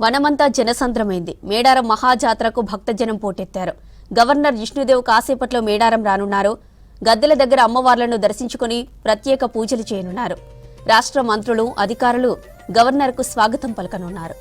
వనమంతా జనసంద్రమైంది. Medaram మహాజాతరకు భక్తజనం పోటెత్తారు. Governor Vishnudev కాసేపట్లో మేడారం రానున్నారు. గద్దెల దగ్గర అమ్మవార్లను దర్శించుకుని ప్రత్యేక పూజలు చేయనున్నారు. రాష్ట్ర మంత్రులు, అధికారులు గవర్నర్కు స్వాగతం పలకనున్నారు.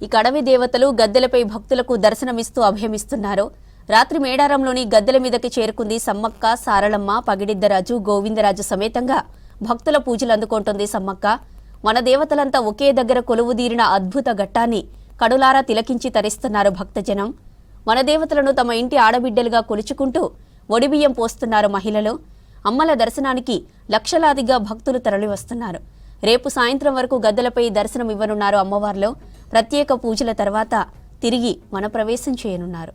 ఈ అడవి దేవతలు గద్దెలపై భక్తులకు దర్శనమిస్తూ అభయమిస్తున్నారు. రాత్రి మేడారంలోని గద్దెల మీదకి చేరుకుంది సమ్మక్క, సారళమ్మ, పగిడిద్దరాజు, గోవిందరాజు సమేతంగా భక్తుల పూజలు అందుకుంటోంది సమ్మక్క. మన దేవతలంతా ఒకే దగ్గర కొలువుదీరిన అద్భుత ఘట్టాన్ని కడులారా తిలకించి తరిస్తున్నారు భక్తజనం. మన దేవతలను తమ ఇంటి ఆడబిడ్డలుగా కొలుచుకుంటూ ఒడిబియ్యం పోస్తున్నారు మహిళలు. అమ్మల దర్శనానికి లక్షలాదిగా భక్తులు తరలివస్తున్నారు. రేపు సాయంత్రం వరకు గద్దెలపై దర్శనం ఇవ్వనున్నారు అమ్మవార్లు. ప్రత్యేక పూజల తర్వాత తిరిగి వనప్రవేశం చేయనున్నారు.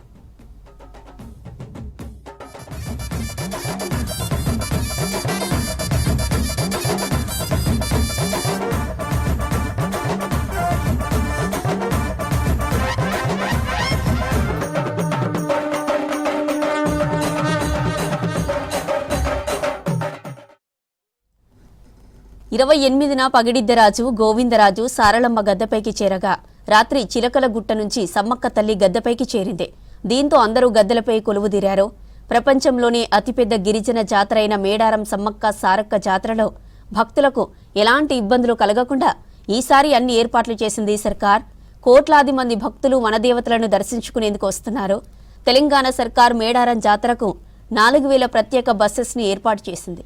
ఇరవై 28న పగిడిద్దరాజు, గోవిందరాజు, సారళమ్మ గద్దెపైకి చేరగా రాత్రి చిలకల గుట్ట నుంచి సమ్మక్క తల్లి గద్దెపైకి చేరింది. దీంతో అందరూ గద్దెలపై కొలువుదీరారు. ప్రపంచంలోనే అతిపెద్ద గిరిజన జాతర అయిన మేడారం సమ్మక్క సారక్క జాతరలో భక్తులకు ఎలాంటి ఇబ్బందులు కలగకుండా ఈసారి అన్ని ఏర్పాట్లు చేసింది సర్కార్. కోట్లాది మంది భక్తులు వనదేవతలను దర్శించుకునేందుకు వస్తున్నారు. తెలంగాణ సర్కార్ మేడారం జాతరకు 4000 ప్రత్యేక బస్సెస్ ని ఏర్పాటు చేసింది.